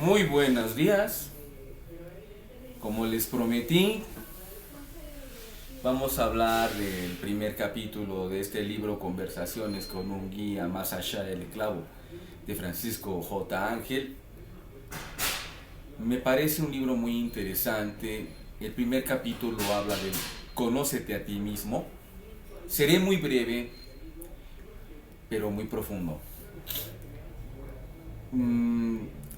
Muy buenos días. Como les prometí, vamos a hablar del primer capítulo de este libro Conversaciones con un guía más allá del clavo de Francisco J. Ángel. Me parece un libro muy interesante. El primer capítulo habla del Conócete a ti mismo. Seré muy breve, pero muy profundo.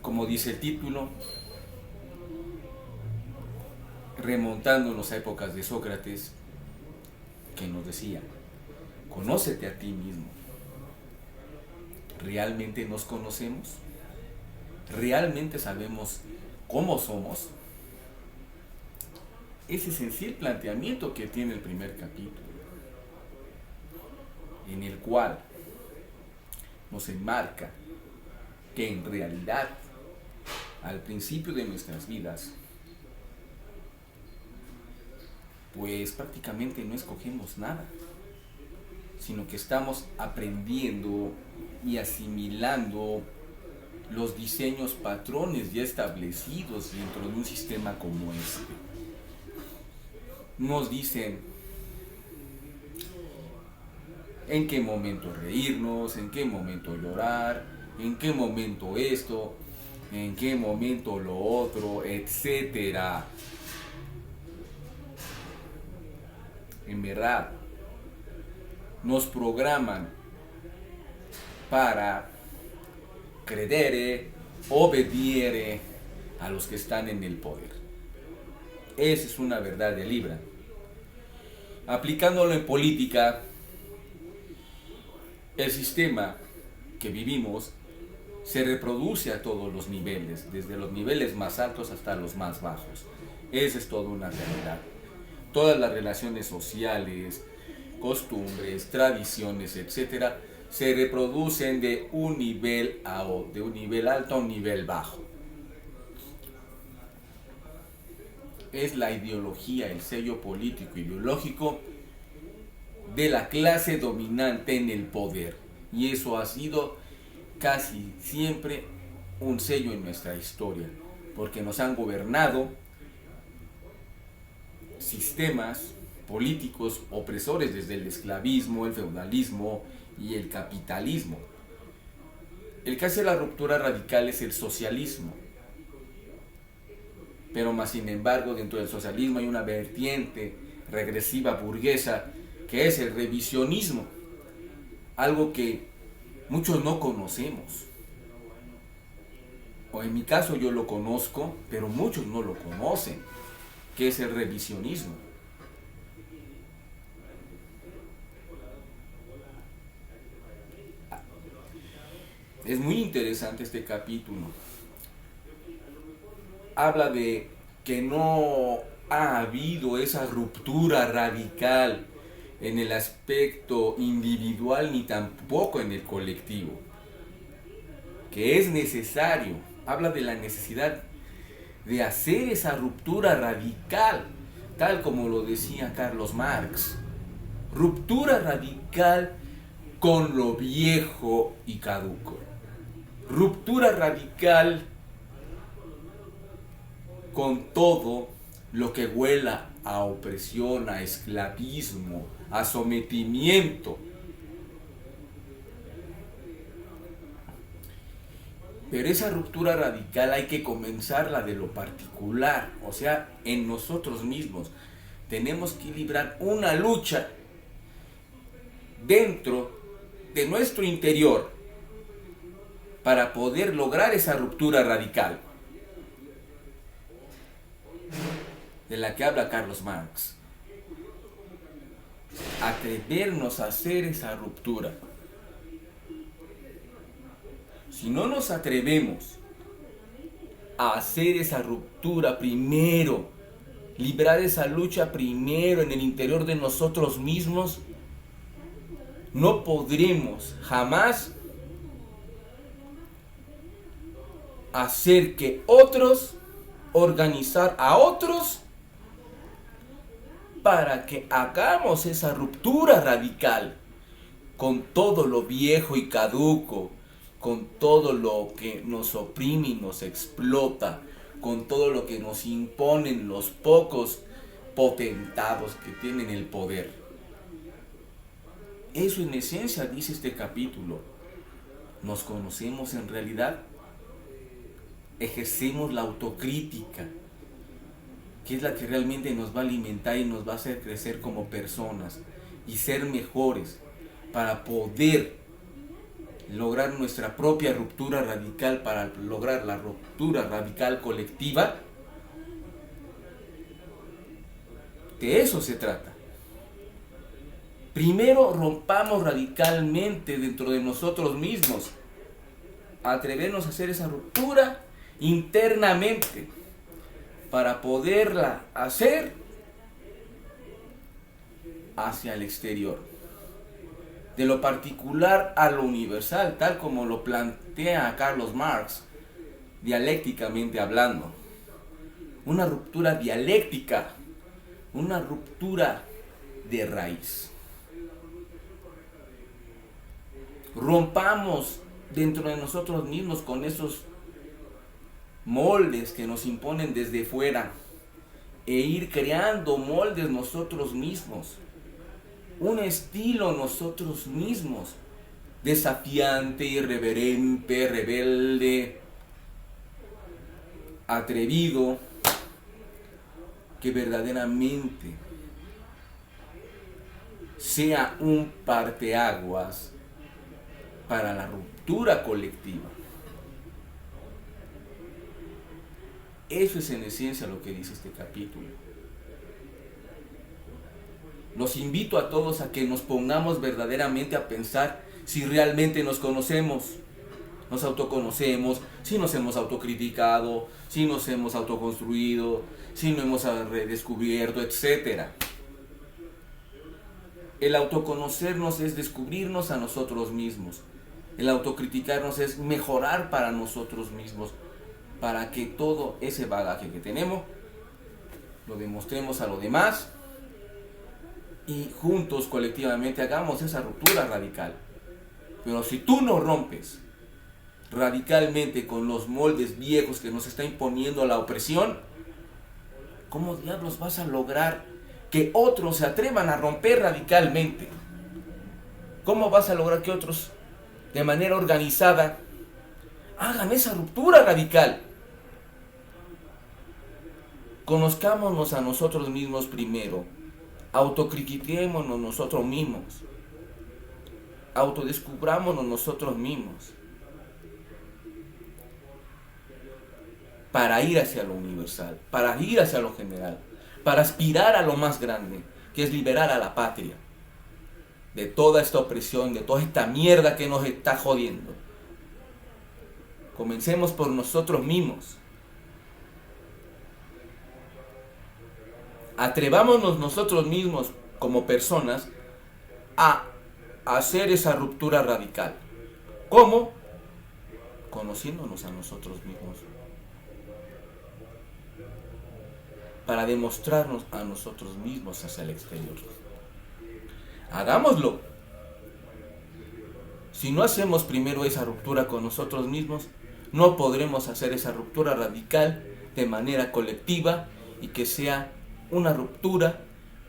Como dice el título, remontándonos a épocas de Sócrates, que nos decía: conócete a ti mismo. ¿Realmente nos conocemos? ¿Realmente sabemos cómo somos? Ese es en sí el planteamiento que tiene el primer capítulo, en el cual nos enmarca que en realidad, al principio de nuestras vidas, pues prácticamente no escogemos nada, sino que estamos aprendiendo y asimilando los diseños, patrones ya establecidos dentro de un sistema como este. Nos dicen en qué momento reírnos, en qué momento llorar, en qué momento esto, en qué momento lo otro, etcétera. En verdad, nos programan para credere, obediere a los que están en el poder. Esa es una verdad de Libra. Aplicándolo en política, el sistema que vivimos se reproduce a todos los niveles, desde los niveles más altos hasta los más bajos. Esa es toda una realidad. Todas las relaciones sociales, costumbres, tradiciones, etcétera, se reproducen de un nivel alto a un nivel bajo. Es la ideología, el sello político ideológico de la clase dominante en el poder. Y eso ha sido casi siempre un sello en nuestra historia, porque nos han gobernado sistemas políticos opresores desde el esclavismo, el feudalismo y el capitalismo. El que hace la ruptura radical es el socialismo. Pero más sin embargo, dentro del socialismo hay una vertiente regresiva burguesa que es el revisionismo, algo que muchos no conocemos. O en mi caso yo lo conozco, pero muchos no lo conocen, que es el revisionismo. Es muy interesante este capítulo. Habla de que no ha habido esa ruptura radical en el aspecto individual ni tampoco en el colectivo, que es necesario. Habla de la necesidad de hacer esa ruptura radical, tal como lo decía Carlos Marx. Ruptura radical con lo viejo y caduco. Ruptura radical con todo lo que huela a opresión, a esclavismo, a sometimiento. Pero esa ruptura radical hay que comenzarla de lo particular, o sea, en nosotros mismos. Tenemos que librar una lucha dentro de nuestro interior para poder lograr esa ruptura radical de la que habla Carlos Marx. Atrevernos a hacer esa ruptura. Si no nos atrevemos a hacer esa ruptura primero, librar esa lucha primero en el interior de nosotros mismos, no podremos jamás hacer que otros, organizar a otros para que hagamos esa ruptura radical con todo lo viejo y caduco, con todo lo que nos oprime y nos explota, con todo lo que nos imponen los pocos potentados que tienen el poder. Eso en esencia dice este capítulo. ¿Nos conocemos en realidad? Ejercemos la autocrítica, que es la que realmente nos va a alimentar y nos va a hacer crecer como personas y ser mejores para poder lograr nuestra propia ruptura radical, para lograr la ruptura radical colectiva. De eso se trata. Primero rompamos radicalmente dentro de nosotros mismos, atrevernos a hacer esa ruptura internamente para poderla hacer hacia el exterior, de lo particular a lo universal, tal como lo plantea Carlos Marx, dialécticamente hablando. Una ruptura dialéctica, una ruptura de raíz. Rompamos dentro de nosotros mismos con esos moldes que nos imponen desde fuera e ir creando moldes nosotros mismos, un estilo nosotros mismos, desafiante, irreverente, rebelde, atrevido, que verdaderamente sea un parteaguas para la ruptura colectiva. Eso es en esencia lo que dice este capítulo. Los invito a todos a que nos pongamos verdaderamente a pensar si realmente nos conocemos, nos autoconocemos, si nos hemos autocriticado, si nos hemos autoconstruido, si nos hemos redescubierto, etc. El autoconocernos es descubrirnos a nosotros mismos. El autocriticarnos es mejorar para nosotros mismos, para que todo ese bagaje que tenemos lo demostremos a los demás y juntos, colectivamente, hagamos esa ruptura radical. Pero si tú no rompes radicalmente con los moldes viejos que nos está imponiendo la opresión, ¿cómo diablos vas a lograr que otros se atrevan a romper radicalmente? ¿Cómo vas a lograr que otros, de manera organizada, hagan esa ruptura radical? Conozcámonos a nosotros mismos primero, autocritiquémonos nosotros mismos, autodescubrámonos nosotros mismos, para ir hacia lo universal, para ir hacia lo general, para aspirar a lo más grande, que es liberar a la patria de toda esta opresión, de toda esta mierda que nos está jodiendo. Comencemos por nosotros mismos. Atrevámonos nosotros mismos como personas a hacer esa ruptura radical. ¿Cómo? Conociéndonos a nosotros mismos, para demostrarnos a nosotros mismos hacia el exterior. Hagámoslo. Si no hacemos primero esa ruptura con nosotros mismos, no podremos hacer esa ruptura radical de manera colectiva y que sea una ruptura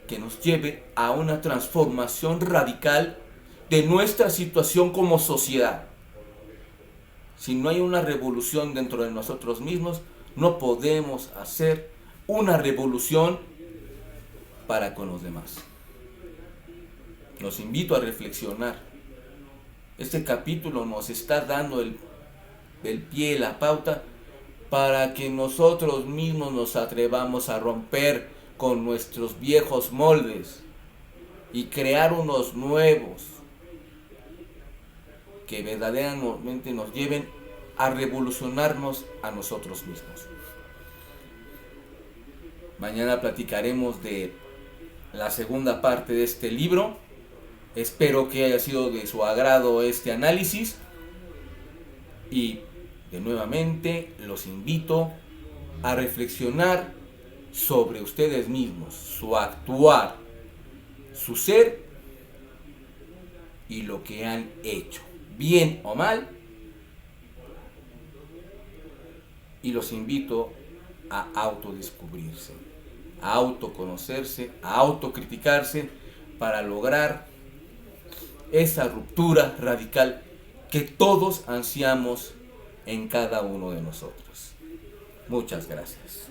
que nos lleve a una transformación radical de nuestra situación como sociedad. Si no hay una revolución dentro de nosotros mismos, no podemos hacer una revolución para con los demás. Los invito a reflexionar. Este capítulo nos está dando el pie, la pauta, para que nosotros mismos nos atrevamos a romper con nuestros viejos moldes y crear unos nuevos que verdaderamente nos lleven a revolucionarnos a nosotros mismos. Mañana platicaremos de la segunda parte de este libro. Espero que haya sido de su agrado este análisis y de nuevamente los invito a reflexionar sobre ustedes mismos, su actuar, su ser y lo que han hecho, bien o mal, y los invito a autodescubrirse, a autoconocerse, a autocriticarse para lograr esa ruptura radical que todos ansiamos en cada uno de nosotros. Muchas gracias.